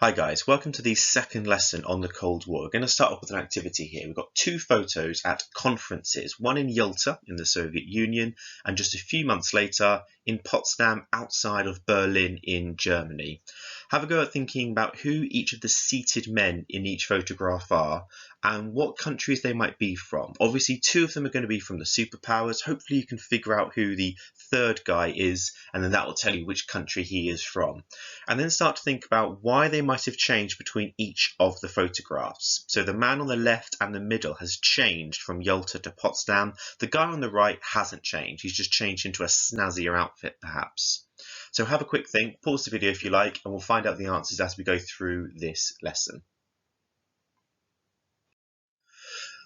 Hi guys, welcome to the second lesson on the Cold War. We're going to start off with an activity here. We've got two photos at conferences, one in Yalta in the Soviet Union and just a few months later in Potsdam outside of Berlin in Germany. Have a go at thinking about who each of the seated men in each photograph are and what countries they might be from. Obviously two of them are going to be from the superpowers. Hopefully you can figure out who the third guy is and then that will tell you which country he is from. And then start to think about why they might have changed between each of the photographs. So the man on the left and the middle has changed from Yalta to Potsdam. The guy on the right hasn't changed. He's just changed into a snazzier outfit perhaps. So have a quick think, pause the video if you like, and we'll find out the answers as we go through this lesson.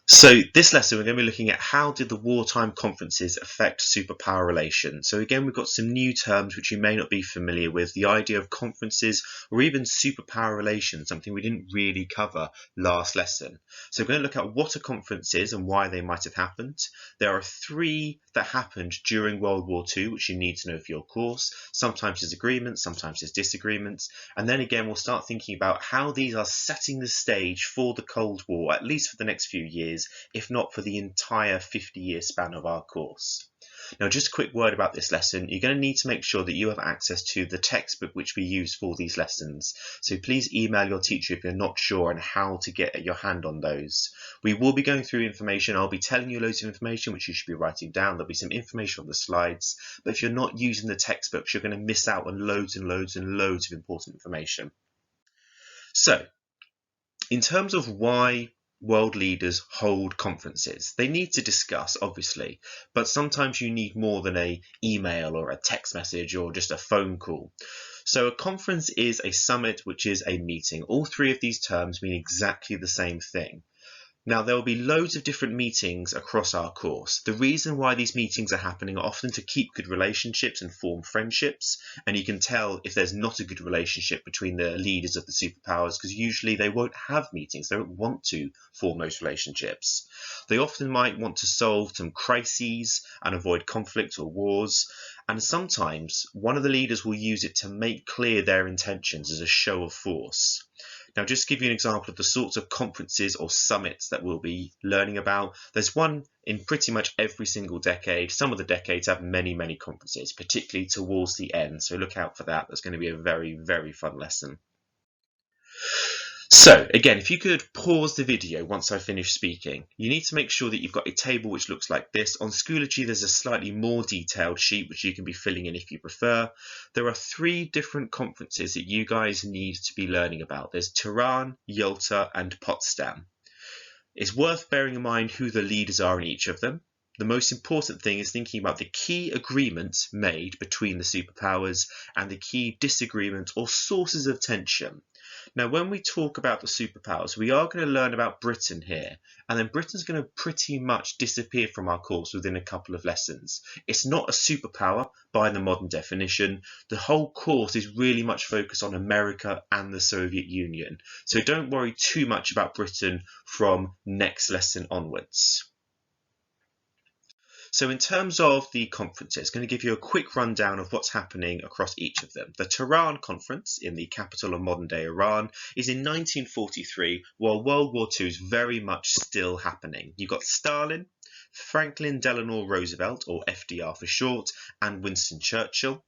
So this lesson we're going to be looking at how did the wartime conferences affect superpower relations. So again we've got some new terms which you may not be familiar with, the idea of conferences or even superpower relations, something we didn't really cover last lesson. So we're going to look at what a conference is and why they might have happened. There are three that happened during World War II which you need to know for your course. Sometimes there's agreements, sometimes there's disagreements, and then again we'll start thinking about how these are setting the stage for the Cold War, at least for the next few years, if not for the entire 50-year span of our course. Now just a quick word about this lesson, you're going to need to make sure that you have access to the textbook which we use for these lessons. So please email your teacher if you're not sure on how to get your hand on those. We will be going through information, I'll be telling you loads of information which you should be writing down, there'll be some information on the slides, but if you're not using the textbooks you're going to miss out on loads and loads and loads of important information. So in terms of why world leaders hold conferences, they need to discuss obviously, but sometimes you need more than an email or a text message or just a phone call. So a conference is a summit, which is a meeting. All three of these terms mean exactly the same thing. Now there will be loads of different meetings across our course. The reason why these meetings are happening are often to keep good relationships and form friendships, and you can tell if there's not a good relationship between the leaders of the superpowers because usually they won't have meetings, they don't want to form those relationships. They often might want to solve some crises and avoid conflict or wars, and sometimes one of the leaders will use it to make clear their intentions as a show of force. Now, just to give you an example of the sorts of conferences or summits that we'll be learning about, there's one in pretty much every single decade. Some of the decades have many, many conferences, particularly towards the end. So look out for that. That's going to be a very, very fun lesson. So again, if you could pause the video once I finish speaking, you need to make sure that you've got a table which looks like this. On Schoology, there's a slightly more detailed sheet which you can be filling in if you prefer. There are three different conferences that you guys need to be learning about. There's Tehran, Yalta, and Potsdam. It's worth bearing in mind who the leaders are in each of them. The most important thing is thinking about the key agreements made between the superpowers and the key disagreements or sources of tension. Now, when we talk about the superpowers, we are going to learn about Britain here, and then Britain's going to pretty much disappear from our course within a couple of lessons. It's not a superpower by the modern definition. The whole course is really much focused on America and the Soviet Union. So don't worry too much about Britain from next lesson onwards. So in terms of the conferences, I'm going to give you a quick rundown of what's happening across each of them. The Tehran conference in the capital of modern-day Iran is in 1943, while World War II is very much still happening. You've got Stalin, Franklin Delano Roosevelt, or FDR for short, and Winston Churchill.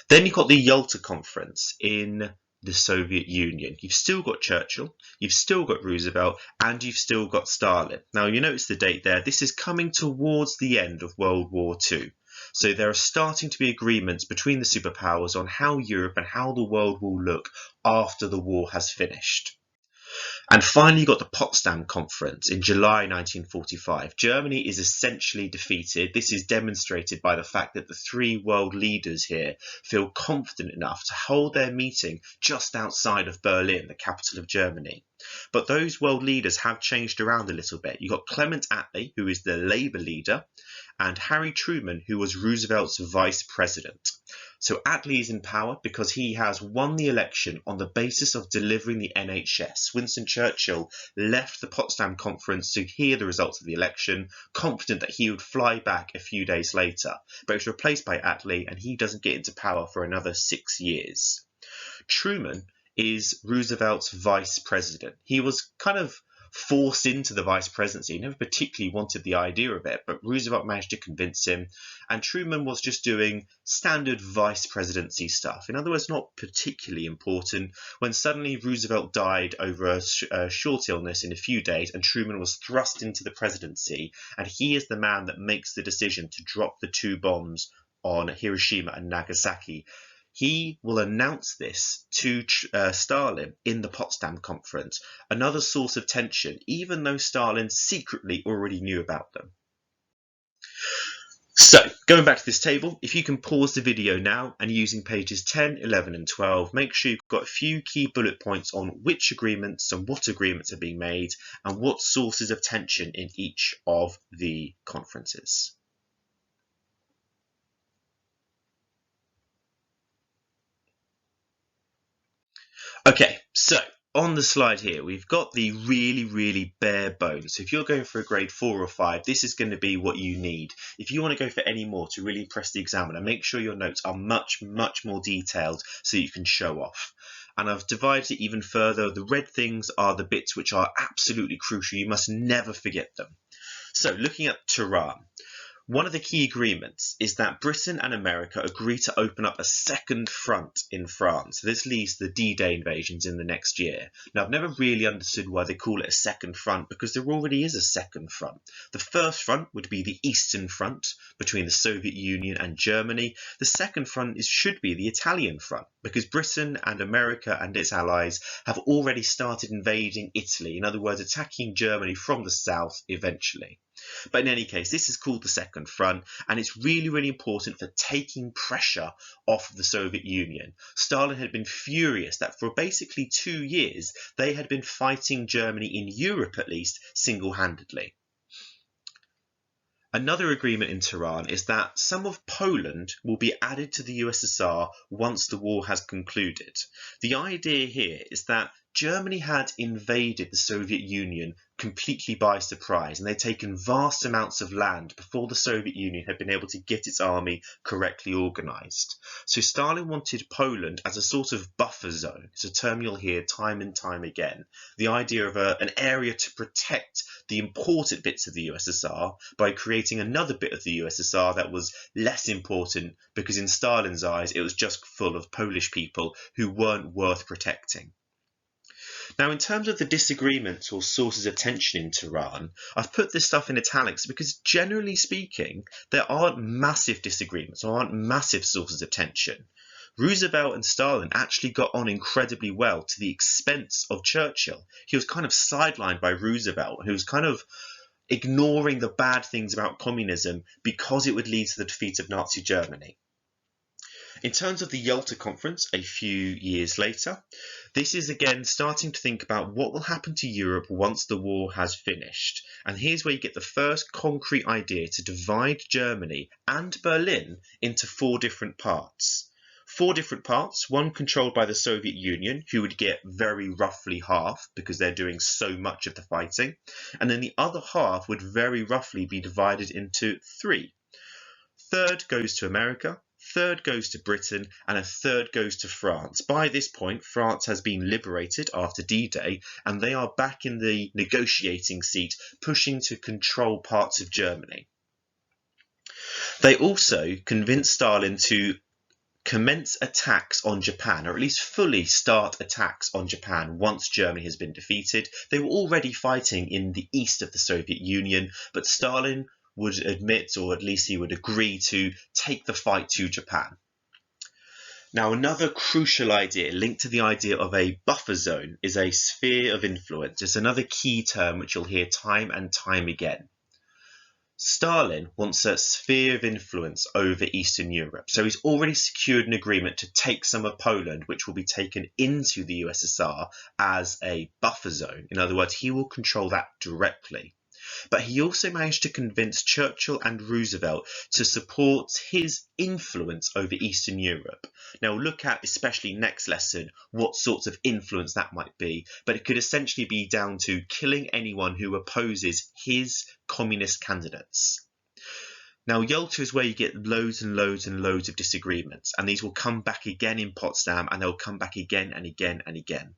Then you've got the Yalta conference in the Soviet Union. You've still got Churchill, you've still got Roosevelt, and you've still got Stalin. Now you notice the date there. This is coming towards the end of World War II. So there are starting to be agreements between the superpowers on how Europe and how the world will look after the war has finished. And finally, you got the Potsdam Conference in July 1945. Germany is essentially defeated. This is demonstrated by the fact that the three world leaders here feel confident enough to hold their meeting just outside of Berlin, the capital of Germany. But those world leaders have changed around a little bit. You've got Clement Attlee, who is the Labour leader, and Harry Truman, who was Roosevelt's vice president. So Attlee is in power because he has won the election on the basis of delivering the NHS. Winston Churchill left the Potsdam Conference to hear the results of the election, confident that he would fly back a few days later. But he was replaced by Attlee and he doesn't get into power for another 6 years. Truman is Roosevelt's vice president. He was kind of forced into the vice presidency. He never particularly wanted the idea of it, but Roosevelt managed to convince him, and Truman was just doing standard vice presidency stuff. In other words, not particularly important, when suddenly Roosevelt died over a short illness in a few days, and Truman was thrust into the presidency, and he is the man that makes the decision to drop the 2 bombs on Hiroshima and Nagasaki. He will announce this to Stalin in the Potsdam Conference, another source of tension, even though Stalin secretly already knew about them. So, going back to this table, if you can pause the video now and using pages 10, 11 and 12, make sure you've got a few key bullet points on which agreements and what agreements are being made and what sources of tension in each of the conferences. Okay, so on the slide here, we've got the really bare bones. So if you're going for a grade 4 or 5, this is going to be what you need. If you want to go for any more to really impress the examiner, make sure your notes are much more detailed so you can show off. And I've divided it even further. The red things are the bits which are absolutely crucial. You must never forget them. So looking at Tehran. One of the key agreements is that Britain and America agree to open up a second front in France. This leads to the D-Day invasions in the next year. Now, I've never really understood why they call it a second front, because there already is a second front. The first front would be the Eastern Front between the Soviet Union and Germany. The second front should be the Italian front, because Britain and America and its allies have already started invading Italy. In other words, attacking Germany from the south eventually. But in any case, this is called the Second Front, and it's really important for taking pressure off of the Soviet Union. Stalin had been furious that for basically 2 years, they had been fighting Germany, in Europe at least, single-handedly. Another agreement in Tehran is that some of Poland will be added to the USSR once the war has concluded. The idea here is that Germany had invaded the Soviet Union completely by surprise, and they'd taken vast amounts of land before the Soviet Union had been able to get its army correctly organised. So Stalin wanted Poland as a sort of buffer zone. It's a term you'll hear time and time again. The idea of an area to protect the important bits of the USSR by creating another bit of the USSR that was less important, because in Stalin's eyes it was just full of Polish people who weren't worth protecting. Now, in terms of the disagreements or sources of tension in Tehran, I've put this stuff in italics because, generally speaking, there aren't massive disagreements or aren't massive sources of tension. Roosevelt and Stalin actually got on incredibly well to the expense of Churchill. He was kind of sidelined by Roosevelt, who was kind of ignoring the bad things about communism because it would lead to the defeat of Nazi Germany. In terms of the Yalta Conference a few years later, this is again starting to think about what will happen to Europe once the war has finished. And here's where you get the first concrete idea to divide Germany and Berlin into 4 different parts. 4 different parts, one controlled by the Soviet Union, who would get very roughly half because they're doing so much of the fighting. And then the other half would very roughly be divided into 3. Third goes to America. Third goes to Britain, and a third goes to France. By this point, France has been liberated after D-Day, and they are back in the negotiating seat, pushing to control parts of Germany. They also convinced Stalin to commence attacks on Japan, or at least fully start attacks on Japan once Germany has been defeated. They were already fighting in the east of the Soviet Union, but Stalin would admit, or at least he would agree, to take the fight to Japan. Now, another crucial idea linked to the idea of a buffer zone is a sphere of influence. It's another key term which you'll hear time and time again. Stalin wants a sphere of influence over Eastern Europe, so he's already secured an agreement to take some of Poland, which will be taken into the USSR as a buffer zone. In other words, he will control that directly. But he also managed to convince Churchill and Roosevelt to support his influence over Eastern Europe. Now, we'll look at, especially next lesson, what sorts of influence that might be, but it could essentially be down to killing anyone who opposes his communist candidates. Now, Yalta is where you get loads and loads and loads of disagreements, and these will come back again in Potsdam, and they'll come back again and again and again.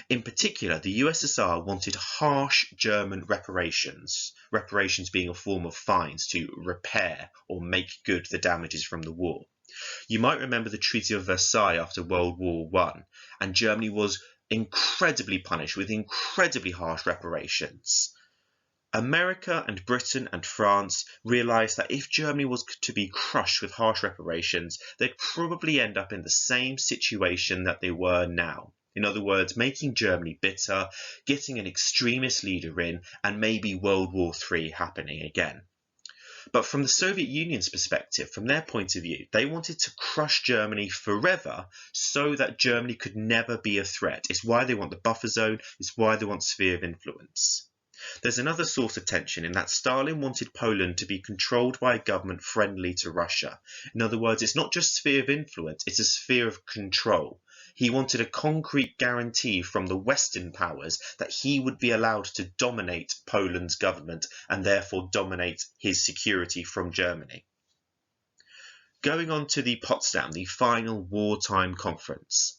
In particular, the USSR wanted harsh German reparations, reparations being a form of fines to repair or make good the damages from the war. You might remember the Treaty of Versailles after World War I, and Germany was incredibly punished with incredibly harsh reparations. America and Britain and France realised that if Germany was to be crushed with harsh reparations, they'd probably end up in the same situation that they were now. In other words, making Germany bitter, getting an extremist leader in, and maybe World War III happening again. But from the Soviet Union's perspective, from their point of view, they wanted to crush Germany forever so that Germany could never be a threat. It's why they want the buffer zone, it's why they want sphere of influence. There's another source of tension in that Stalin wanted Poland to be controlled by a government friendly to Russia. In other words, it's not just sphere of influence, it's a sphere of control. He wanted a concrete guarantee from the Western powers that he would be allowed to dominate Poland's government and therefore dominate his security from Germany. Going on to the Potsdam, the final wartime conference.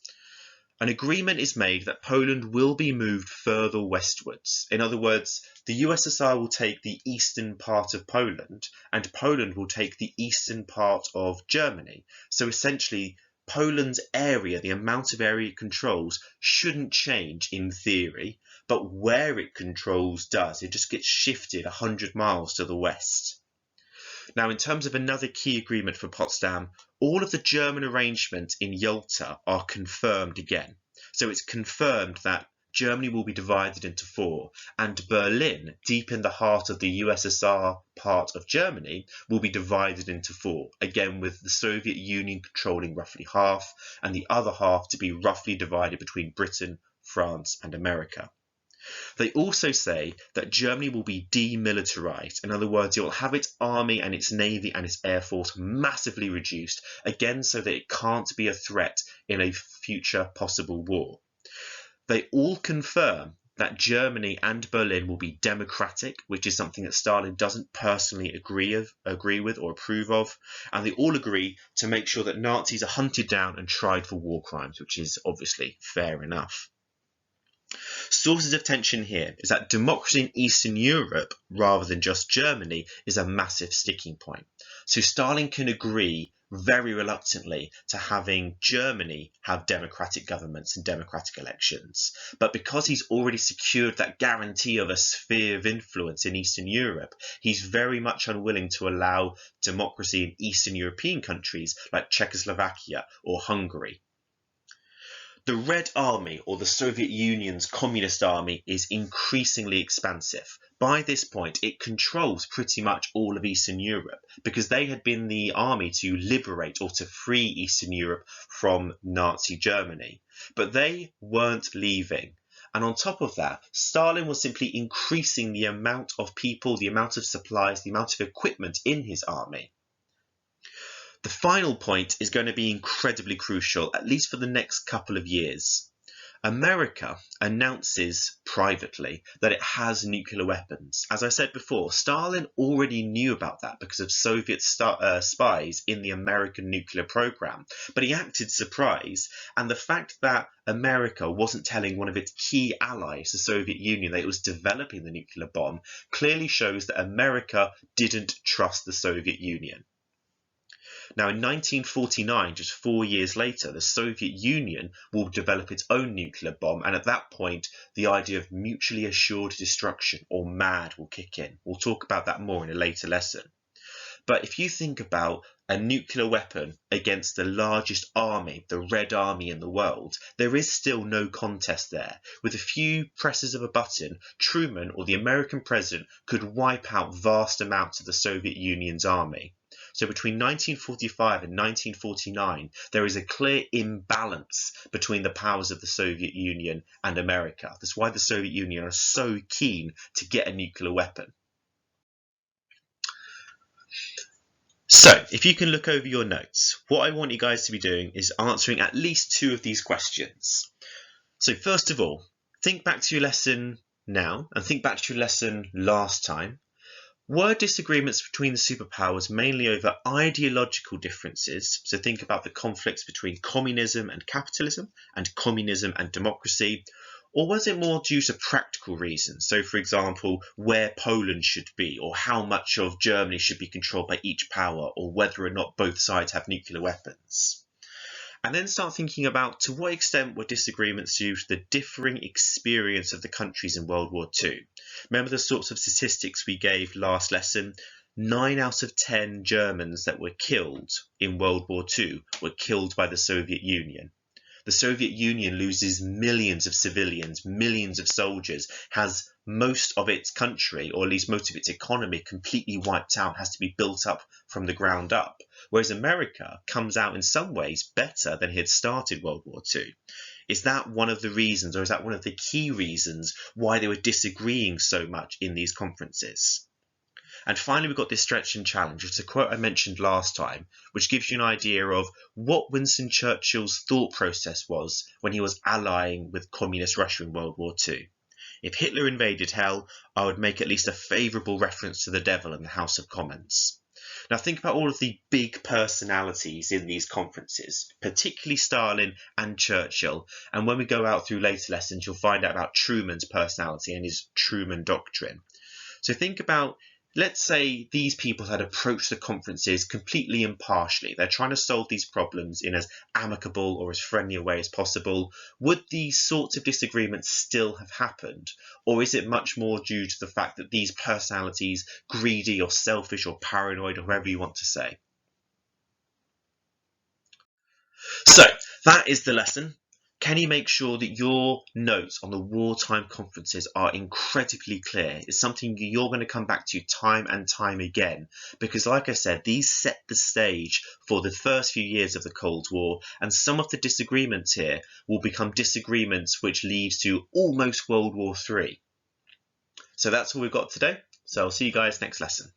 An agreement is made that Poland will be moved further westwards. In other words, the USSR will take the eastern part of Poland, and Poland will take the eastern part of Germany. So essentially, Poland's area, the amount of area it controls, shouldn't change in theory, but where it controls does. It just gets shifted 100 miles to the west. Now, in terms of another key agreement for Potsdam, all of the German arrangements in Yalta are confirmed again. So it's confirmed that Germany will be divided into four, and Berlin, deep in the heart of the USSR part of Germany, will be divided into four, again with the Soviet Union controlling roughly half, and the other half to be roughly divided between Britain, France, and America. They also say that Germany will be demilitarized. In other words, it will have its army and its navy and its air force massively reduced, again so that it can't be a threat in a future possible war. They all confirm that Germany and Berlin will be democratic, which is something that Stalin doesn't personally agree with or approve of, and they all agree to make sure that Nazis are hunted down and tried for war crimes, which is obviously fair enough. Sources of tension here is that democracy in Eastern Europe, rather than just Germany, is a massive sticking point. So Stalin can agree very reluctantly to having Germany have democratic governments and democratic elections. But because he's already secured that guarantee of a sphere of influence in Eastern Europe, he's very much unwilling to allow democracy in Eastern European countries like Czechoslovakia or Hungary. The Red Army, or the Soviet Union's Communist Army, is increasingly expansive. By this point, it controls pretty much all of Eastern Europe because they had been the army to liberate or to free Eastern Europe from Nazi Germany. But they weren't leaving. And on top of that, Stalin was simply increasing the amount of people, the amount of supplies, the amount of equipment in his army. The final point is going to be incredibly crucial, at least for the next couple of years. America announces privately that it has nuclear weapons. As I said before, Stalin already knew about that because of Soviet spies in the American nuclear program, but he acted surprised, and the fact that America wasn't telling one of its key allies, the Soviet Union, that it was developing the nuclear bomb, clearly shows that America didn't trust the Soviet Union. Now, in 1949, just 4 years later, the Soviet Union will develop its own nuclear bomb, and at that point, the idea of mutually assured destruction, or MAD, will kick in. We'll talk about that more in a later lesson. But if you think about a nuclear weapon against the largest army, the Red Army in the world, there is still no contest there. With a few presses of a button, Truman or the American president could wipe out vast amounts of the Soviet Union's army. So between 1945 and 1949, there is a clear imbalance between the powers of the Soviet Union and America. That's why the Soviet Union are so keen to get a nuclear weapon. So, if you can look over your notes, what I want you guys to be doing is answering at least 2 of these questions. So first of all, think back to your lesson now and think back to your lesson last time. Were disagreements between the superpowers mainly over ideological differences? So think about the conflicts between communism and capitalism and communism and democracy. Or was it more due to practical reasons? So, for example, where Poland should be, or how much of Germany should be controlled by each power, or whether or not both sides have nuclear weapons. And then start thinking about to what extent were disagreements due to the differing experience of the countries in World War II. Remember the sorts of statistics we gave last lesson? 9 out of 10 Germans that were killed in World War II were killed by the Soviet Union. The Soviet Union loses millions of civilians, millions of soldiers, has most of its country, or at least most of its economy, completely wiped out, has to be built up from the ground up. Whereas America comes out in some ways better than it had started World War II. Is that one of the reasons, or is that one of the key reasons why they were disagreeing so much in these conferences? And finally, we've got this stretch and challenge. It's a quote I mentioned last time, which gives you an idea of what Winston Churchill's thought process was when he was allying with communist Russia in World War II. If Hitler invaded hell, I would make at least a favourable reference to the devil in the House of Commons. Now think about all of the big personalities in these conferences, particularly Stalin and Churchill. And when we go out through later lessons, you'll find out about Truman's personality and his Truman Doctrine. So think about, let's say these people had approached the conferences completely impartially. They're trying to solve these problems in as amicable or as friendly a way as possible. Would these sorts of disagreements still have happened? Or is it much more due to the fact that these personalities, greedy or selfish or paranoid or whatever you want to say? So that is the lesson. Can you make sure that your notes on the wartime conferences are incredibly clear? It's something you're going to come back to time and time again, because like I said, these set the stage for the first few years of the Cold War, and some of the disagreements here will become disagreements which lead to almost World War III. So that's all we've got today. So I'll see you guys next lesson.